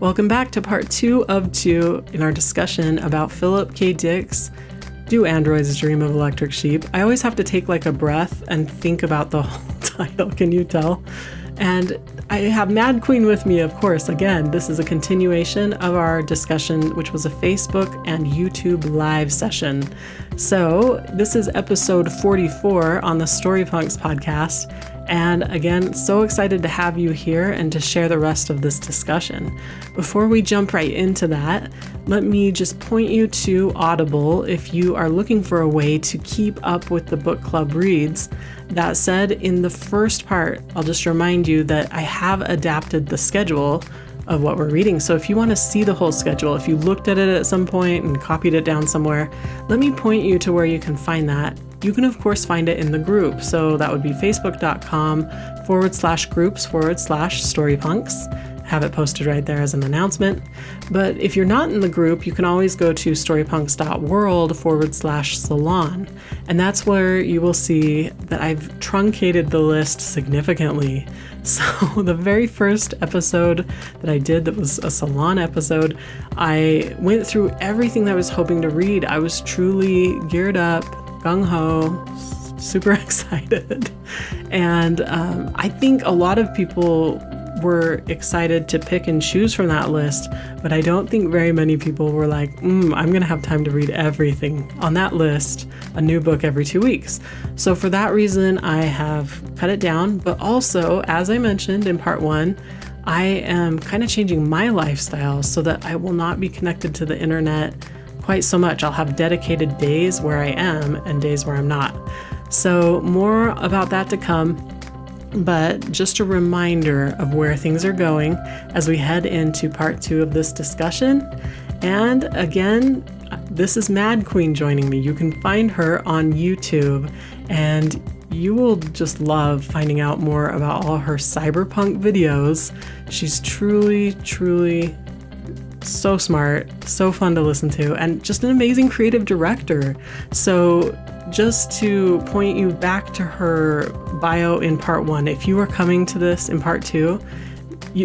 Welcome back to part 2 of 2 in our discussion about Philip K. Dick's Do Androids Dream of Electric Sheep? I always have to take like a breath and think about the whole title, can you tell? And I have Madqueen with me, of course. Again, this is a continuation of our discussion, which was a Facebook and YouTube live session. So this is episode 44 on the Storypunks podcast. And again, so excited to have you here and to share the rest of this discussion. Before we jump right into that, let me just point you to Audible if you are looking for a way to keep up with the book club reads. That said, in the first part, I'll just remind you that I have adapted the schedule of what we're reading. So if you want to see the whole schedule, if you looked at it at some point and copied it down somewhere, let me point you to where you can find that. You can, of course, find it in the group. So that would be facebook.com/groups/storypunks. Have it posted right there as an announcement. But if you're not in the group, you can always go to storypunks.world/salon. And that's where you will see that I've truncated the list significantly. So the very first episode that I did that was a salon episode, I went through everything that I was hoping to read. I was truly geared up, gung-ho, super excited. And I think a lot of people were excited to pick and choose from that list, but I don't think very many people were like, I'm going to have time to read everything on that list, a new book every 2 weeks. So for that reason, I have cut it down. But also, as I mentioned in part 1, I am kind of changing my lifestyle so that I will not be connected to the internet quite so much. I'll have dedicated days where I am and days where I'm not. So more about that to come. But just a reminder of where things are going as we head into part 2 of this discussion. And again, this is Madqueen joining me. You can find her on YouTube, and you will just love finding out more about all her cyberpunk videos. She's truly, truly so smart, so fun to listen to, and just an amazing creative director. So just to point you back to her bio in part 1, if you are coming to this in part 2,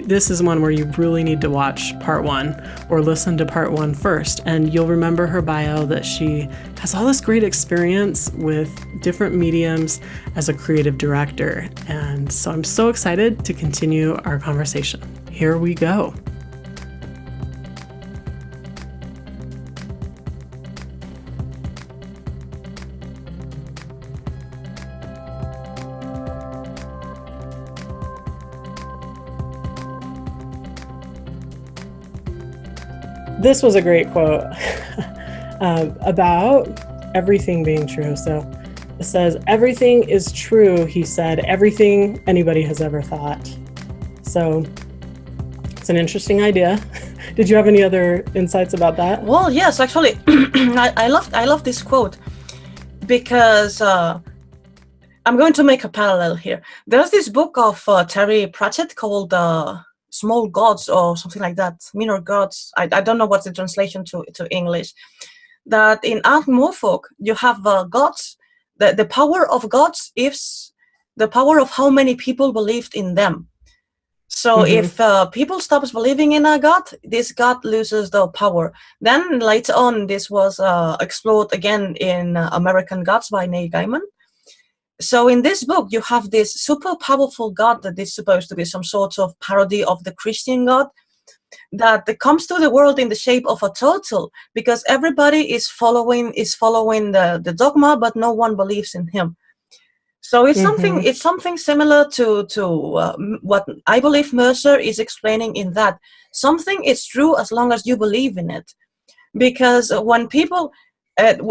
this is one where you really need to watch part 1 or listen to part 1 first. And you'll remember her bio that she has all this great experience with different mediums as a creative director. And so I'm so excited to continue our conversation. Here we go. This was a great quote about everything being true. So it says, everything is true, he said, everything anybody has ever thought. So it's an interesting idea. Did you have any other insights about that? Well, yes, actually, I love this quote because I'm going to make a parallel here. There's this book of Terry Pratchett called Small Gods or something like that, Minor Gods. I don't know what's the translation to English. That in Ankh-Morpork, you have gods. The power of gods is the power of how many people believed in them. So if people stops believing in a god, this god loses the power. Then later on, this was explored again in American Gods by Neil Gaiman. So in this book, you have this super powerful god that is supposed to be some sort of parody of the Christian god that comes to the world in the shape of a turtle because everybody is following the dogma, but no one believes in him. So it's something similar to what I believe Mercer is explaining in that something is true as long as you believe in it. Because when people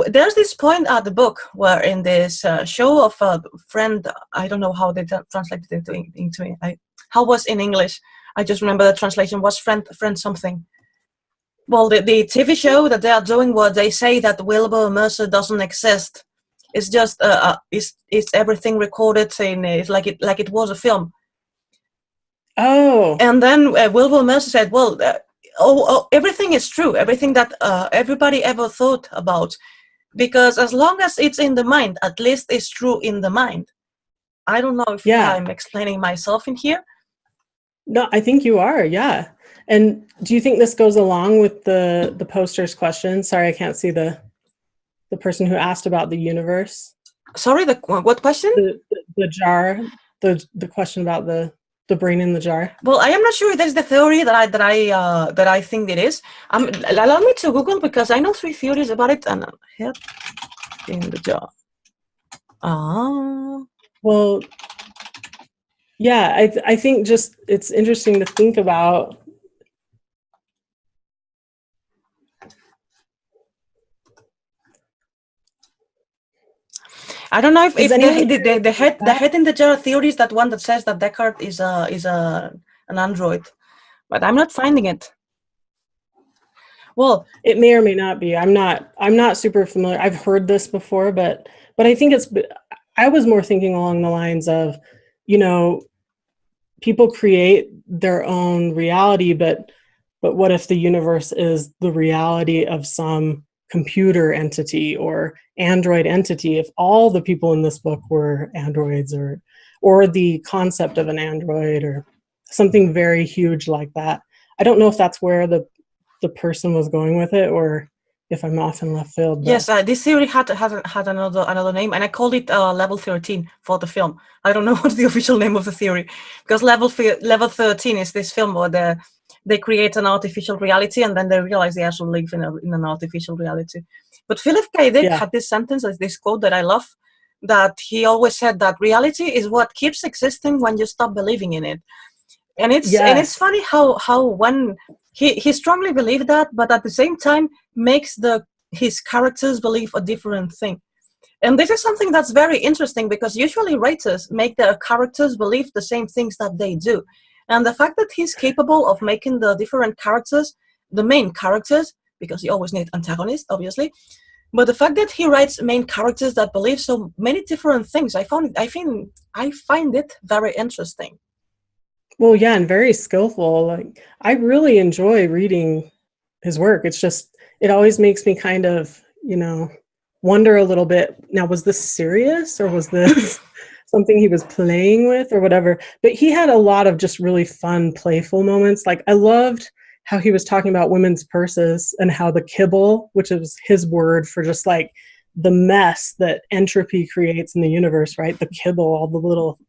there's this point at the book where in this show of a friend, I don't know how they translated it into how was in English. I just remember the translation was friend something. Well, the TV show that they are doing where they say that Wilbur Mercer doesn't exist. It's just it's everything recorded in it's like it was a film. Oh. And then Wilbur Mercer said, well. Everything is true, everything that everybody ever thought about, because as long as it's in the mind, at least it's true in the mind. I don't know if I'm explaining myself in here. No, I think you are, yeah. And do you think this goes along with the poster's question? Sorry, I can't see the person who asked about the universe. Sorry, what question? The jar, the question about the brain in the jar. Well, I am not sure if that's the theory that I think it is. Allow me to Google, because I know 3 theories about it. And head in the jar. Well, yeah, I think just it's interesting to think about. I don't know if the head in the jar theory is that one that says that Descartes is an android, but I'm not finding it. Well, it may or may not be. I'm not super familiar. I've heard this before, but I think I was more thinking along the lines of, people create their own reality, but what if the universe is the reality of some computer entity or android entity? If all the people in this book were androids, or the concept of an android, or something very huge like that. I don't know if that's where the person was going with it, or if I'm off in left field. But. Yes, this theory had another name, and I called it level 13 for the film. I don't know what's the official name of the theory, because level 13 is this film where they create an artificial reality, and then they realize they actually live in an artificial reality. But Philip K. Dick had this sentence, this quote that I love, that he always said that reality is what keeps existing when you stop believing in it. And it's funny how when he strongly believed that, but at the same time makes his characters believe a different thing. And this is something that's very interesting, because usually writers make their characters believe the same things that they do. And the fact that he's capable of making the different characters, the main characters, because you always need antagonists, obviously, but the fact that he writes main characters that believe so many different things, I find it very interesting. Well, yeah, and very skillful. Like, I really enjoy reading his work. It's just, it always makes me kind of, wonder a little bit. Now, was this serious, or was this something he was playing with, or whatever? But he had a lot of just really fun, playful moments. Like, I loved how he was talking about women's purses, and how the kibble, which is his word for just like the mess that entropy creates in the universe, right? The kibble, all the little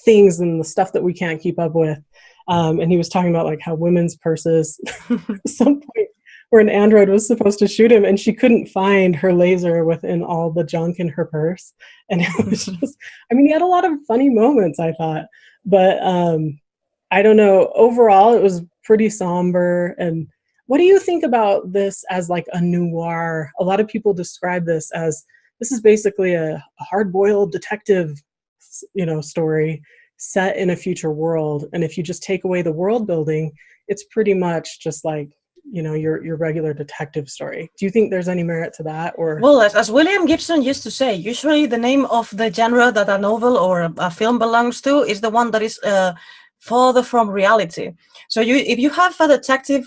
things and the stuff that we can't keep up with. And he was talking about like how women's purses, at some point where an android was supposed to shoot him, and she couldn't find her laser within all the junk in her purse. And it was just, he had a lot of funny moments, I thought. But I don't know, overall it was pretty somber. And what do you think about this as like a noir? A lot of people describe this is basically a hard-boiled detective story set in a future world. And if you just take away the world building, it's pretty much just like, your regular detective story. Do you think there's any merit to that? Or, well, as William Gibson used to say, usually the name of the genre that a novel or a film belongs to is the one that is further from reality. So if you have a detective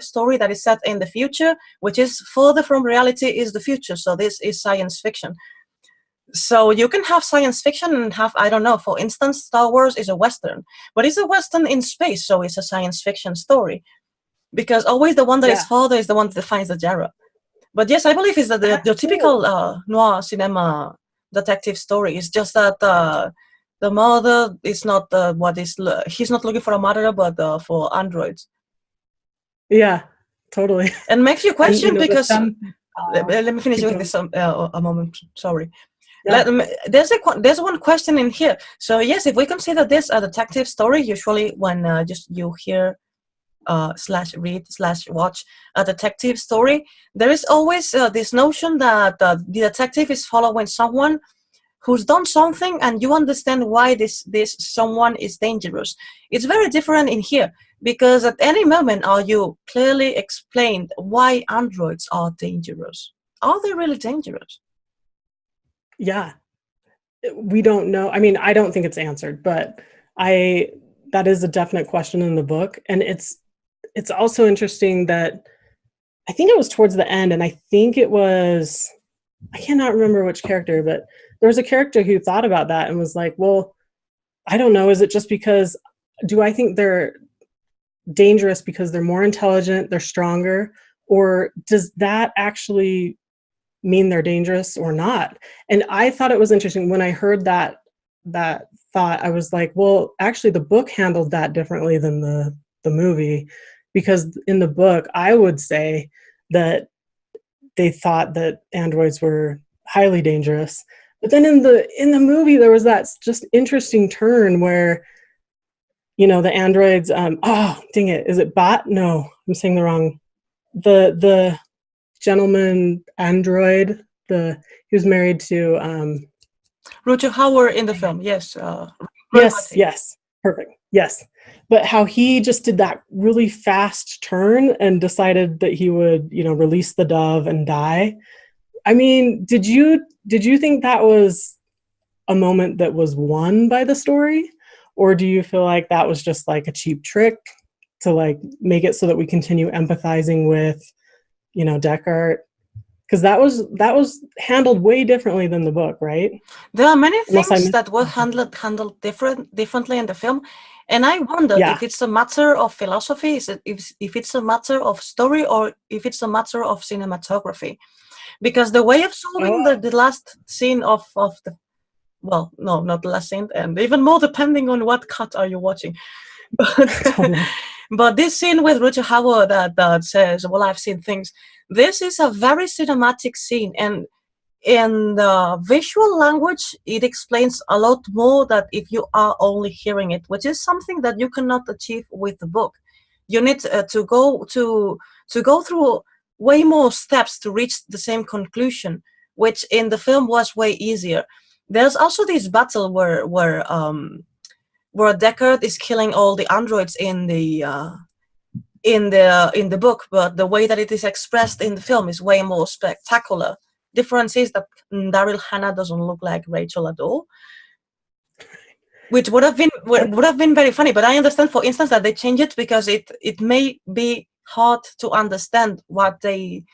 story that is set in the future, which is further from reality, is the future. So this is science fiction. So you can have science fiction and have, I don't know, for instance, Star Wars is a Western, but it's a Western in space, so it's a science fiction story. Because always the one that is further is the one that defines the genre. But yes, I believe it's that the typical noir cinema detective story is just that the murder is not he's not looking for a murderer, but for androids. Yeah, totally. And makes you question, because let me finish with this a moment. Sorry. Yeah. There's one question in here. So yes, if we consider this a detective story, usually when just you hear /read/watch a detective story, there is always this notion that the detective is following someone who's done something, and you understand why this someone is dangerous. It's very different in here, because at any moment are you clearly explained why androids are dangerous. Are they really dangerous? Yeah, we don't know. I don't think it's answered, but that is a definite question in the book. And it's also interesting that I think it was towards the end, and I think it was, I cannot remember which character, but there was a character who thought about that and was like, well, I don't know, is it just because, do I think they're dangerous because they're more intelligent, they're stronger, or does that actually mean they're dangerous or not? And I thought it was interesting when I heard that thought. I was like, well, actually the book handled that differently than the movie, because in the book I would say that they thought that androids were highly dangerous. But then in the movie there was that just interesting turn where, you know, the androids, oh dang it, is it Bot? No, I'm saying the wrong. The gentleman android, he was married to Roger Howard in the film, yes. yes, perfect, yes. But how he just did that really fast turn and decided that he would, you know, release the dove and die. I mean, did you think that was a moment that was won by the story, or do you feel like that was just like a cheap trick to like make it so that we continue empathizing with, you know, Deckard? Because that was handled way differently than the book, right? There are many things that were handled differently in the film, and I wondered if it's a matter of philosophy, if it's a matter of story, or if it's a matter of cinematography. Because the way of solving the last scene of the, well, no, not the last scene, and even more depending on what cut are you watching. But this scene with Richard Howard that says, well, I've seen things. This is a very cinematic scene, and in the visual language, it explains a lot more than if you are only hearing it, which is something that you cannot achieve with the book. You need to go through way more steps to reach the same conclusion, which in the film was way easier. There's also this battle where Deckard is killing all the androids in the book, but the way that it is expressed in the film is way more spectacular. Difference is that Daryl Hannah doesn't look like Rachel at all, which would have been very funny. But I understand, for instance, that they change it because it may be hard to understand what they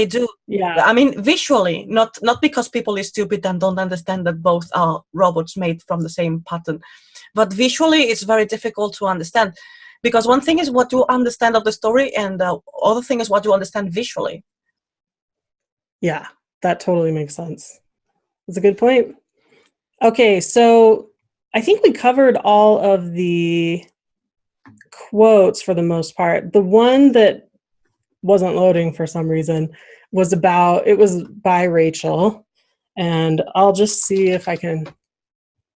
do. Yeah. I mean, visually, not because people is stupid and don't understand that both are robots made from the same pattern, but visually it's very difficult to understand, because one thing is what you understand of the story, and the other thing is what you understand visually. Yeah, that totally makes sense. That's a good point. Okay, so I think we covered all of the quotes for the most part. The one that wasn't loading for some reason was by Rachel, and I'll just see if I can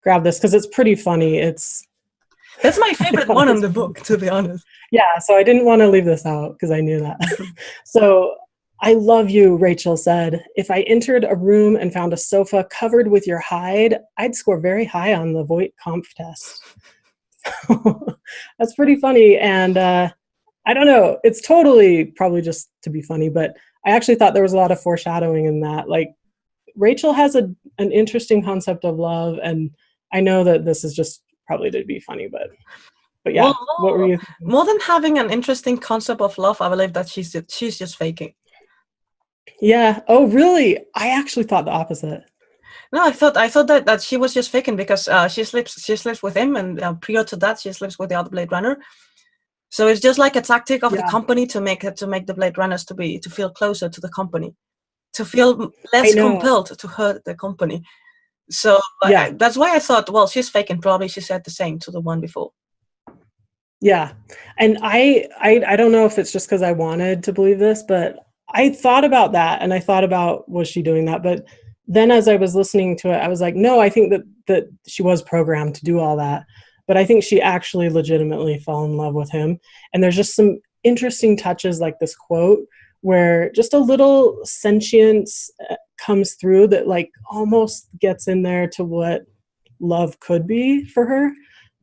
grab this because it's pretty funny. That's my favorite one in the book, to be honest. Yeah, so I didn't want to leave this out because I knew that. So, I love you, Rachel said. If I entered a room and found a sofa covered with your hide, I'd score very high on the Voight Kampf test. That's pretty funny. And I don't know, it's totally probably just to be funny, but I actually thought there was a lot of foreshadowing in that. Like, Rachel has an interesting concept of love, and I know that this is just probably to be funny, but yeah. Well, what were you thinking? More than having an interesting concept of love, I believe that she's just faking. Yeah. Oh, really? I actually thought the opposite. No, I thought that she was just faking because she sleeps with him, and prior to that, she sleeps with the other Blade Runner. So it's just like a tactic of the company to make the Blade Runners to feel closer to the company, to feel less compelled to hurt the company. So that's why I thought, well, she's faking. Probably she said the same to the one before. Yeah, and I don't know if it's just because I wanted to believe this, but I thought about that, and I thought about, was she doing that? But then as I was listening to it, I was like, no, I think that she was programmed to do all that. But I think she actually legitimately fell in love with him. And there's just some interesting touches like this quote where just a little sentience comes through that like almost gets in there to what love could be for her.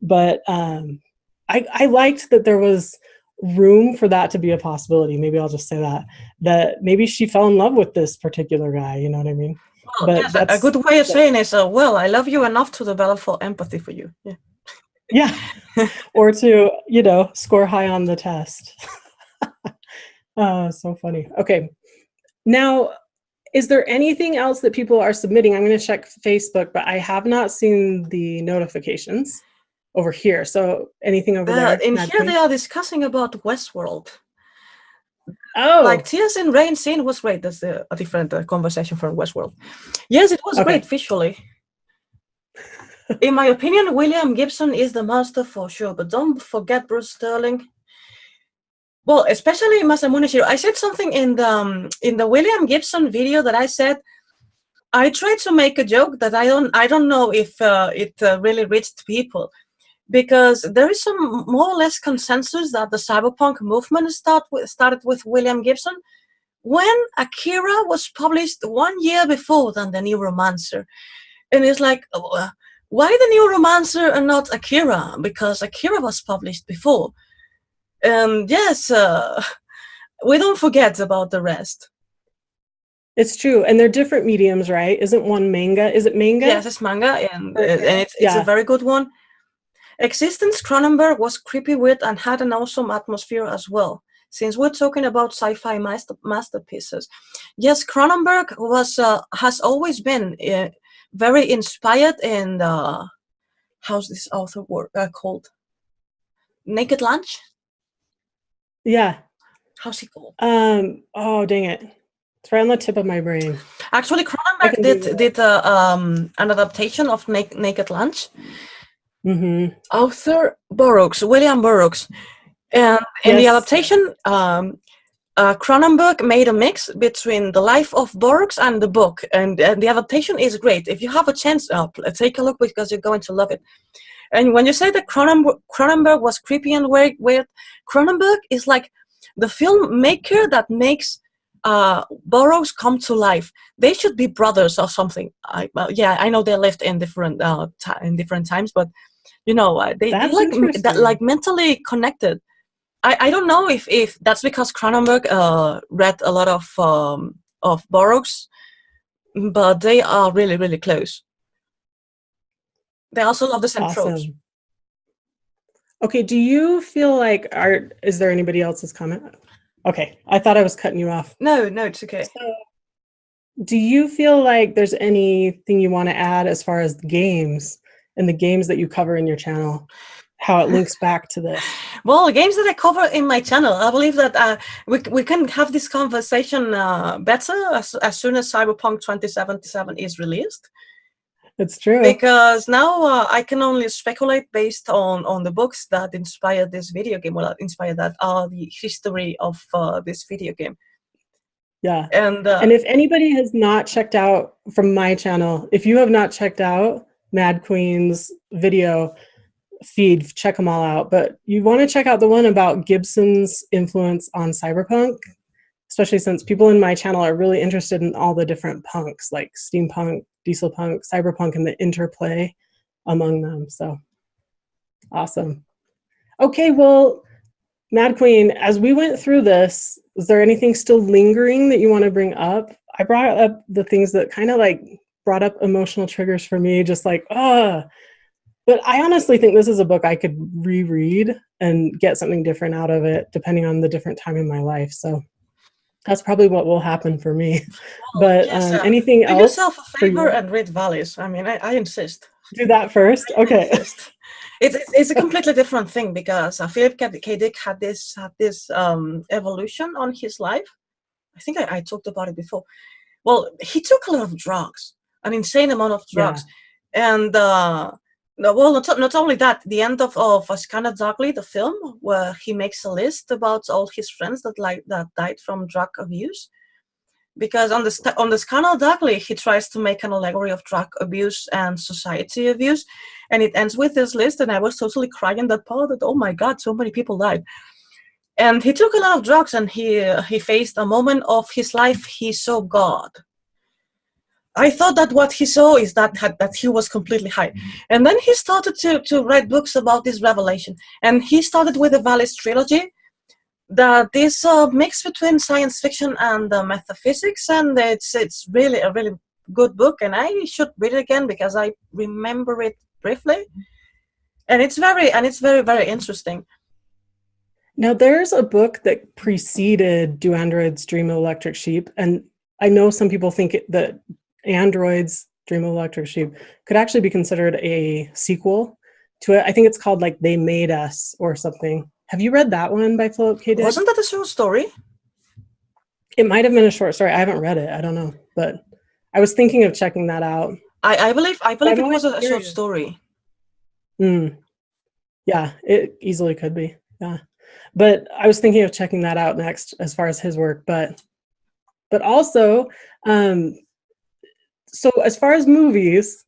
But I liked that there was room for that to be a possibility. Maybe I'll just say that maybe she fell in love with this particular guy, you know what I mean? Well, but yes, a good way of saying is, well, I love you enough to develop for empathy for you. Yeah. Yeah. Or to, you know, score high on the test. Oh, so funny. Okay. Now, is there anything else that people are submitting? I'm going to check Facebook, but I have not seen the notifications over here. So anything over there? In Mad here Queen? they are discussing about Westworld. Like Oh, Tears in Rain scene was great. That's a different conversation from Westworld. Yes, it was okay. great visually. In my opinion, William Gibson is the master for sure, but don't forget Bruce Sterling. Well, especially Masamune Shirow. I said something in the William Gibson video that I said I tried to make a joke that I don't know if it really reached people, because there is some more or less consensus that the cyberpunk movement started with William Gibson when Akira was published 1 year before than the Neuromancer. And it's like, why the Neuromancer and not Akira? Because Akira was published before. And yes, we don't forget about the rest. It's true. And they're different mediums, right? Isn't one manga? Is it manga? Yes, it's manga, and it's a very good one. Existence Cronenberg was creepy weird and had an awesome atmosphere as well. Since we're talking about sci-fi masterpieces, yes, Cronenberg has always been very inspired in how's this author called? Naked Lunch? Yeah. How's he called? Oh, dang it. It's right on the tip of my brain. Actually, Cronenberg did an adaptation of Naked Lunch. Mm-hmm. Author William Burroughs. And in the adaptation, Cronenberg made a mix between the life of Burroughs and the book. And the adaptation is great. If you have a chance, take a look because you're going to love it. And when you say that Cronenberg was creepy and weird, Cronenberg is like the filmmaker that makes Burroughs come to life. They should be brothers or something. I know they lived in different times, but you know they like mentally connected. I don't know if that's because Cronenberg read a lot of Burroughs, but they are really, really close. They also love the same tropes. Okay, do you feel like is there anybody else's comment? Okay, I thought I was cutting you off. No, it's okay. So, do you feel like there's anything you want to add as far as the games and the games that you cover in your channel, how it links back to this? Well, the games that I cover in my channel, I believe that we can have this conversation better as soon as Cyberpunk 2077 is released. It's true. Because now I can only speculate based on the books that inspired this video game, well, inspired that are the history of this video game. Yeah. And if anybody has not checked out from my channel, if you have not checked out Madqueen's video feed, check them all out. But you want to check out the one about Gibson's influence on cyberpunk, especially since people in my channel are really interested in all the different punks like steampunk, diesel punk, cyberpunk, and the interplay among them. So awesome. Okay, well, Madqueen, as we went through this, is there anything still lingering that you want to bring up? I brought up the things that kind of like brought up emotional triggers for me, just like, but I honestly think this is a book I could reread and get something different out of it, depending on the different time in my life. So that's probably what will happen for me. But yes, anything else? Do yourself a favor and read Valleys. I mean, I insist. Do that first? Okay. It's a completely different thing because Philip K. Dick had this evolution on his life. I think I talked about it before. Well, he took a lot of drugs, an insane amount of drugs. Yeah. And not only that, the end of Scanner Darkly, the film, where he makes a list about all his friends that died from drug abuse. Because on the Scanner Darkly, he tries to make an allegory of drug abuse and society abuse, and it ends with this list. And I was totally crying that part. That, oh my God, so many people died. And he took a lot of drugs, and he faced a moment of his life. He saw God. I thought that what he saw is that he was completely high. And then he started to write books about this revelation. And he started with the Valleys trilogy, that is a mix between science fiction and metaphysics. And it's really a really good book. And I should read it again because I remember it briefly. And it's very, very interesting. Now, there's a book that preceded Do Androids Dream of Electric Sheep? And I know some people think that Androids Dream of Electric Sheep could actually be considered a sequel to it. I think it's called like They Made Us or something. Have you read that one by Philip K. Dick? Wasn't that a short story? It might have been a short story. I haven't read it. I don't know, but I was thinking of checking that out. I believe it was a short story. Yeah, it easily could be. Yeah, but I was thinking of checking that out next as far as his work. But also, so as far as movies,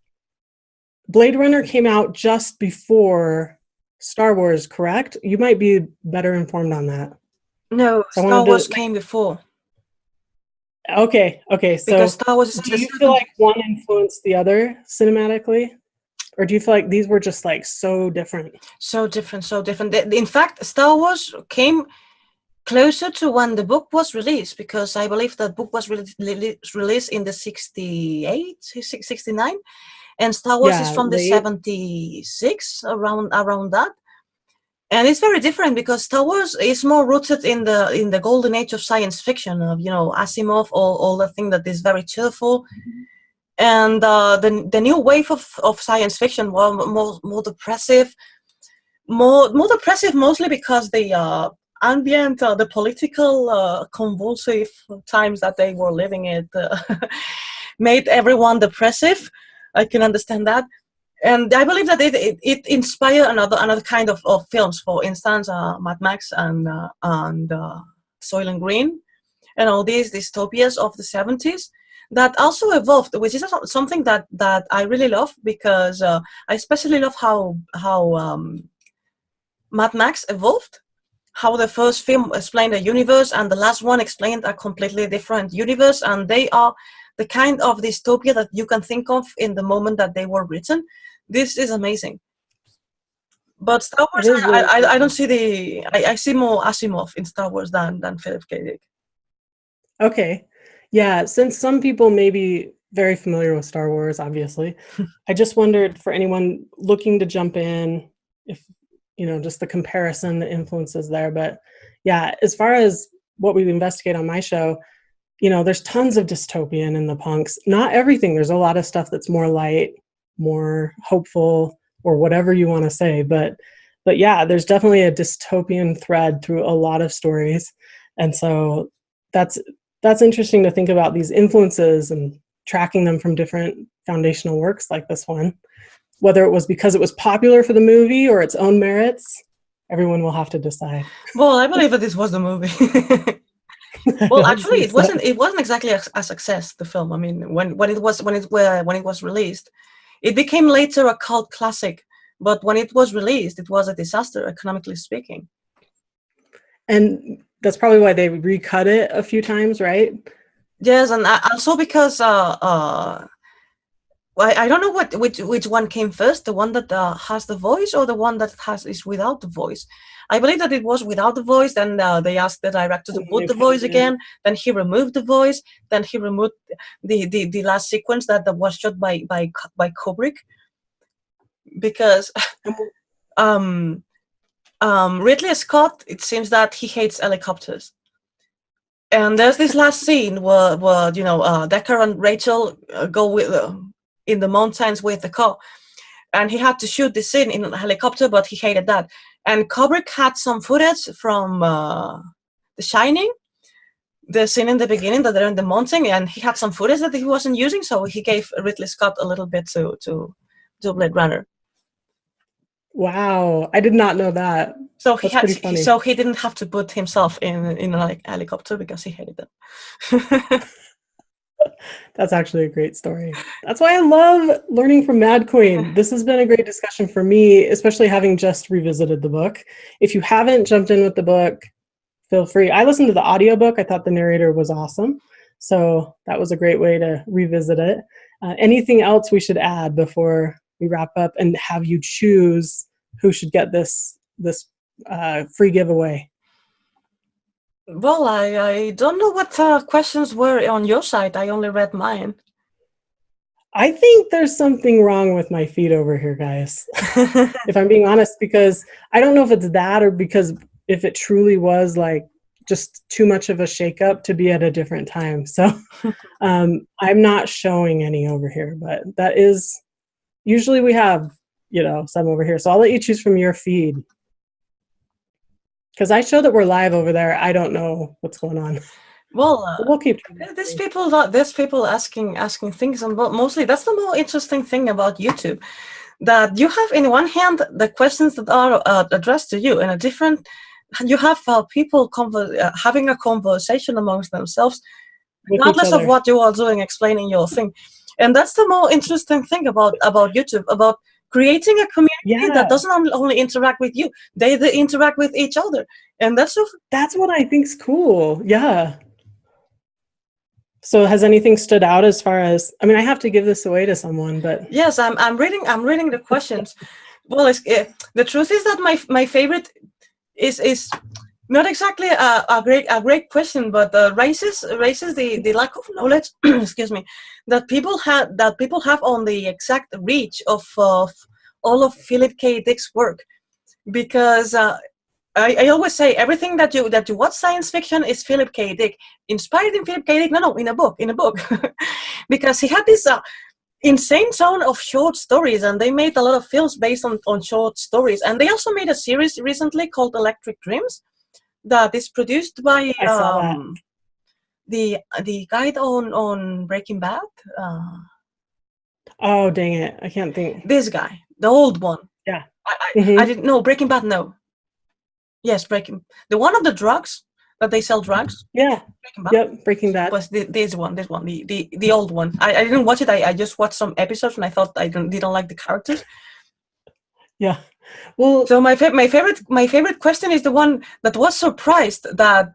Blade Runner came out just before Star Wars, correct? You might be better informed on that. No, Star Wars came before. Okay. So because Star Wars is do you feel like one influenced the other cinematically? Or do you feel like these were just like so different? So different. In fact, Star Wars came closer to when the book was released, because I believe the book was released in the 68, 69, and Star Wars is from the 76, around that. And it's very different because Star Wars is more rooted in the golden age of science fiction, of Asimov, all the thing that is very cheerful. And the new wave of science fiction were more depressive, more depressive, mostly because the ambient, the political convulsive times that they were living in made everyone depressive. I can understand that. And I believe that it inspired another kind of films. For instance, Mad Max and Soylent Green, and all these dystopias of the 70s that also evolved, which is something that I really love, because I especially love how Mad Max evolved, how the first film explained a universe and the last one explained a completely different universe, and they are the kind of dystopia that you can think of in the moment that they were written. This is amazing. But Star Wars, really I don't see I see more Asimov in Star Wars than Philip K. Dick. Okay. Yeah, since some people may be very familiar with Star Wars, obviously, I just wondered for anyone looking to jump in, if, just the comparison, the influences there. But yeah, as far as what we investigate on my show, there's tons of dystopian in the punks. Not everything. There's a lot of stuff that's more light, more hopeful, or whatever you want to say. But yeah, there's definitely a dystopian thread through a lot of stories. And so that's interesting to think about these influences and tracking them from different foundational works like this one. Whether it was because it was popular for the movie or its own merits, everyone will have to decide. Well, I believe that this was the movie. Well, actually, it wasn't exactly a success, the film. I mean, when it was released, it became later a cult classic. But when it was released, it was a disaster, economically speaking. And that's probably why they recut it a few times, right? Yes, and also because I don't know which one came first, the one that has the voice or the one that is without the voice. I believe that it was without the voice. Then they asked the director to put the voice again. Then he removed the voice. Then he removed the last sequence that was shot by Kubrick, because Ridley Scott, it seems that he hates helicopters. And there's this last scene where Deckard and Rachel go in the mountains with the car, and he had to shoot this scene in a helicopter, but he hated that. And Kubrick had some footage from The Shining, the scene in the beginning that they're in the mountain, and he had some footage that he wasn't using, so he gave Ridley Scott a little bit to Blade Runner. Wow, I did not know that. So he didn't have to put himself in a helicopter because he hated them. That's actually a great story. That's why I love learning from Madqueen. This has been a great discussion for me, especially having just revisited the book. If you haven't jumped in with the book, feel free. I listened to the audiobook. I thought the narrator was awesome. So that was a great way to revisit it. Anything else we should add before we wrap up and have you choose who should get this free giveaway? Well, I don't know what questions were on your side. I only read mine. I think there's something wrong with my feed over here, guys. If I'm being honest, because I don't know if it's that or because if it truly was like just too much of a shakeup to be at a different time. So I'm not showing any over here, but that is usually we have some over here. So I'll let you choose from your feed. Because I show that we're live over there. I don't know what's going on. Well, we'll keep trying. There's people asking things, and mostly that's the more interesting thing about YouTube. That you have in one hand the questions that are addressed to you, and you have people having a conversation amongst themselves, regardless of what you are doing, explaining your thing. And that's the more interesting thing about YouTube, about creating a community that doesn't only interact with you, they interact with each other. And that's what I think's cool. Yeah. So has anything stood out as far as, I mean, I have to give this away to someone, but. Yes, I'm reading the questions. Well, the truth is that my favorite is not exactly a great question, but raises the lack of knowledge, excuse me, that people have on the exact reach of all of Philip K. Dick's work, because I always say everything that you watch science fiction is Philip K. Dick, inspired in Philip K. Dick. No, in a book, because he had this insane zone of short stories, and they made a lot of films based on short stories, and they also made a series recently called Electric Dreams that is produced by the guy on Breaking Bad. Oh dang it! I can't think. This guy, the old one. Yeah. I didn't know Breaking Bad. No. Yes, the one of the drugs that they sell drugs. Yeah. Breaking Bad. Yep, Breaking Bad. Was this one, the old one. I didn't watch it. I just watched some episodes, and I thought I didn't like the characters. Yeah. Well, so my favorite question is the one that was surprised that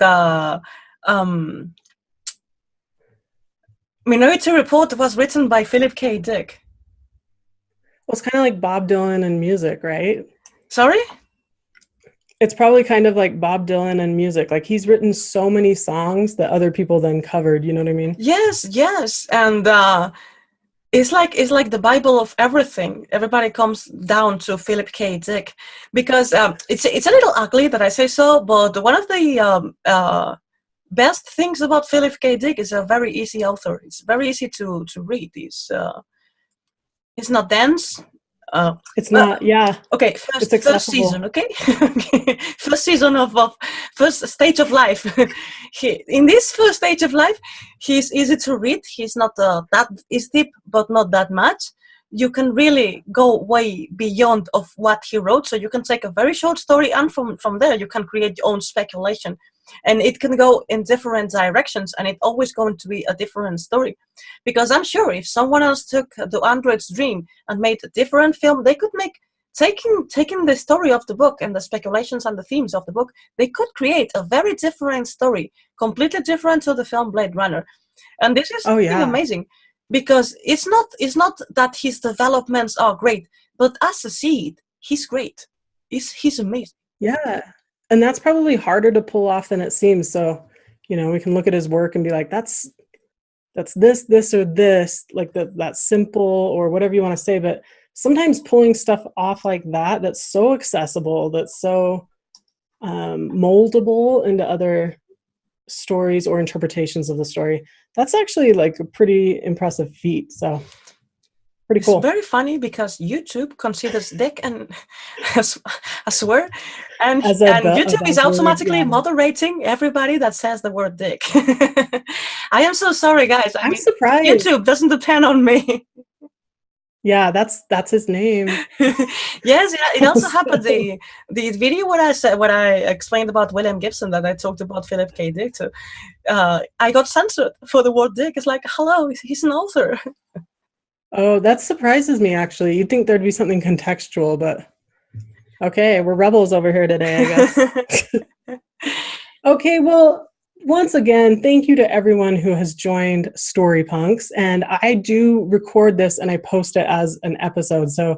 Minority Report was written by Philip K. Dick. Well, it's kind of like Bob Dylan and music, right? Sorry? It's probably kind of like Bob Dylan and music. Like, he's written so many songs that other people then covered, you know what I mean? Yes. And it's like the Bible of everything. Everybody comes down to Philip K. Dick, because it's a little ugly that I say so, but one of the best things about Philip K. Dick is a very easy author. It's very easy to read. It's not dense. It's not, yeah. Okay, first season, okay? First season of first stage of life. In this first stage of life, he's easy to read. He's not he's deep, but not that much. You can really go way beyond of what he wrote. So you can take a very short story, and from there you can create your own speculation. And it can go in different directions, and it's always going to be a different story. Because I'm sure if someone else took The Android's Dream and made a different film, they could make, taking the story of the book and the speculations and the themes of the book, they could create a very different story, completely different to the film Blade Runner. And this is something amazing, because it's not that his developments are great, but as a seed, he's great. He's amazing. Yeah. And that's probably harder to pull off than it seems. So, we can look at his work and be like, that's this or this, like that's simple or whatever you want to say. But sometimes pulling stuff off like that's so accessible, that's so moldable into other stories or interpretations of the story, that's actually like a pretty impressive feat. So pretty cool. It's very funny because YouTube considers Dick and a swear, and YouTube is automatically moderating everybody that says the word Dick. I am so sorry, guys. I'm surprised. YouTube doesn't depend on me. Yeah, that's his name. Yes, it also happened. The video what I explained about William Gibson, that I talked about Philip K. Dick too. I got censored for the word Dick. It's like, hello, he's an author. Oh, that surprises me, actually. You'd think there'd be something contextual, but okay, we're rebels over here today, I guess. Okay, well, once again, thank you to everyone who has joined Storypunks. And I do record this and I post it as an episode. So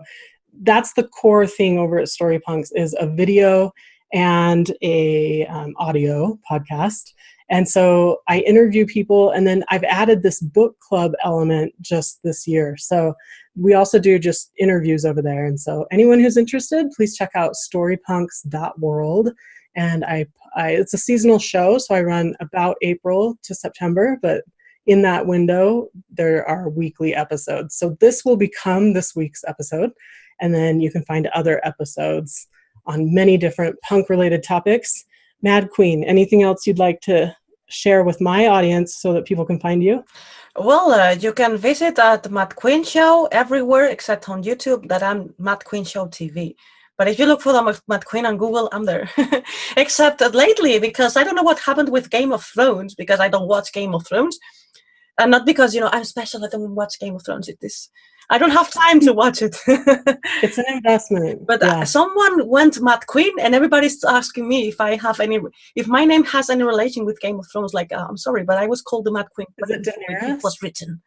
that's the core thing over at Storypunks, is a video and a audio podcast. And so I interview people, and then I've added this book club element just this year. So we also do just interviews over there. And so anyone who's interested, please check out storypunks.world. And it's a seasonal show, so I run about April to September, but in that window, there are weekly episodes. So this will become this week's episode. And then you can find other episodes on many different punk-related topics. Madqueen, anything else you'd like to share with my audience so that people can find you? Well, you can visit at Madqueen Show everywhere except on YouTube, that I'm Madqueen Show TV. But if you look for the Madqueen on Google, I'm there. Except lately, because I don't know what happened with Game of Thrones, because I don't watch Game of Thrones. And not because, I'm special, I don't watch Game of Thrones. I don't have time to watch it. It's an investment. But someone went Madqueen, and everybody's asking me if my name has any relation with Game of Thrones. Like, I'm sorry, but I was called the Madqueen before it was written.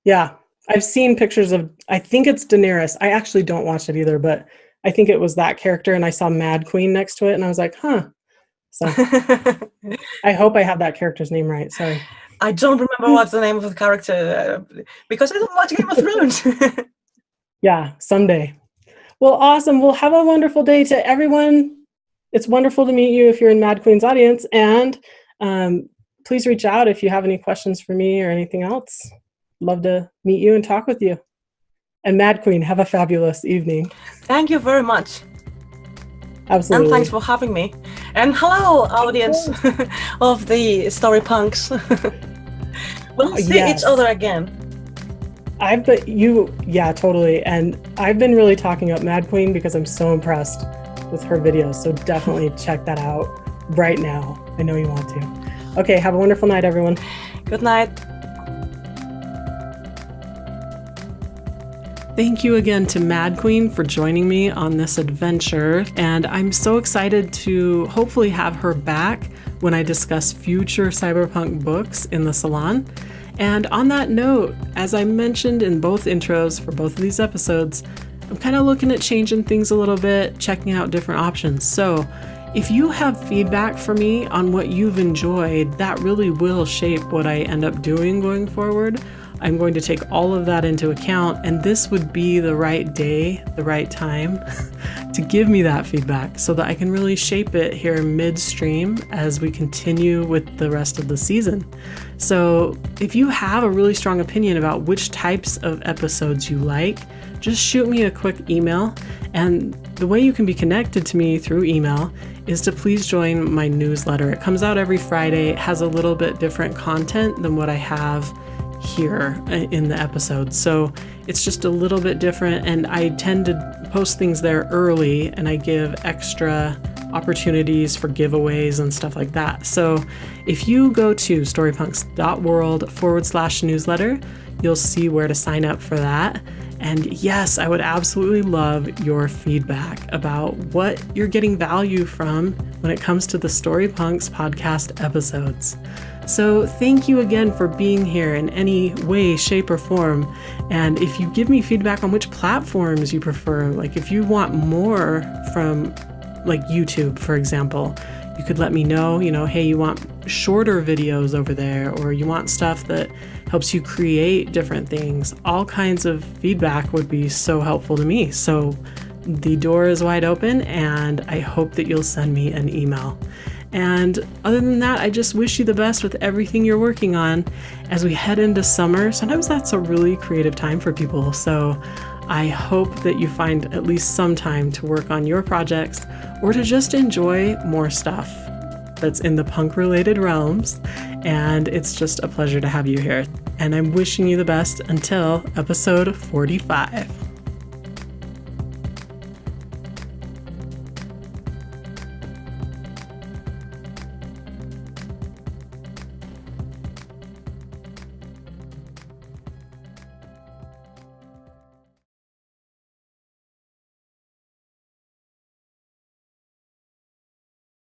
Yeah, I've seen pictures of, I think it's Daenerys. I actually don't watch it either, but I think it was that character, and I saw Madqueen next to it, and I was like, huh. So I hope I have that character's name right. Sorry. I don't remember what's the name of the character because I don't watch Game of Thrones. Yeah, someday. Well, awesome. Well, have a wonderful day to everyone. It's wonderful to meet you if you're in Madqueen's audience. And please reach out if you have any questions for me or anything else. Love to meet you and talk with you. And Madqueen, have a fabulous evening. Thank you very much. Absolutely. And thanks for having me. And hello, audience of the Storypunks. We'll see each other again. Totally. And I've been really talking up Madqueen because I'm so impressed with her videos. So definitely check that out right now. I know you want to. Okay, have a wonderful night, everyone. Good night. Thank you again to Madqueen for joining me on this adventure, and I'm so excited to hopefully have her back when I discuss future cyberpunk books in the salon. And on that note, as I mentioned in both intros for both of these episodes, I'm kind of looking at changing things a little bit, checking out different options. So if you have feedback for me on what you've enjoyed, that really will shape what I end up doing going forward. I'm going to take all of that into account, and this would be the right day, the right time to give me that feedback so that I can really shape it here midstream as we continue with the rest of the season. So if you have a really strong opinion about which types of episodes you like, just shoot me a quick email. And the way you can be connected to me through email is to please join my newsletter. It comes out every Friday. It has a little bit different content than what I have here in the episode. So it's just a little bit different, and I tend to post things there early, and I give extra opportunities for giveaways and stuff like that. So if you go to storypunks.world/newsletter, you'll see where to sign up for that. And yes, I would absolutely love your feedback about what you're getting value from when it comes to the Storypunks podcast episodes. So thank you again for being here in any way, shape, or form. And if you give me feedback on which platforms you prefer, like if you want more from like YouTube, for example, you could let me know, hey, you want shorter videos over there, or you want stuff that helps you create different things. All kinds of feedback would be so helpful to me. So the door is wide open, and I hope that you'll send me an email. And other than that, I just wish you the best with everything you're working on as we head into summer. Sometimes that's a really creative time for people. So I hope that you find at least some time to work on your projects or to just enjoy more stuff that's in the punk-related realms. And it's just a pleasure to have you here. And I'm wishing you the best until episode 45.